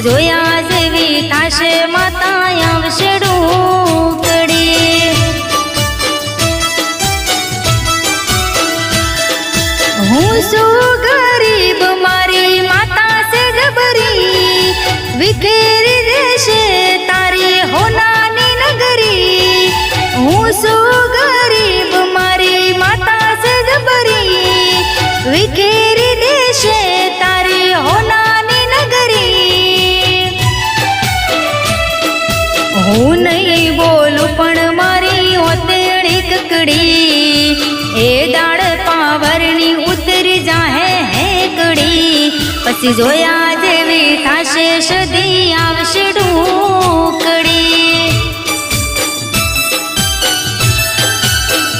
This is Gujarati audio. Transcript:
પછી જોયા જેવી થાશે માતા આવશે ડુકડી। હું છું ગરીબ મારી માતા છે જબરી, વિખેરી દેશે તારી હોનાની નગરી। હું છું ગરીબ મારી માતા છે જબરી, વિખેરી દેશે તારી હોનાની નગરી। હું નહીં બોલું પણ મારી હોતેડી કકડી, એ દાળ પાવરની ઉતરી જાહે હેકડી। પછી જોયા જેવી થાશે સદી આવશે ડુકડી।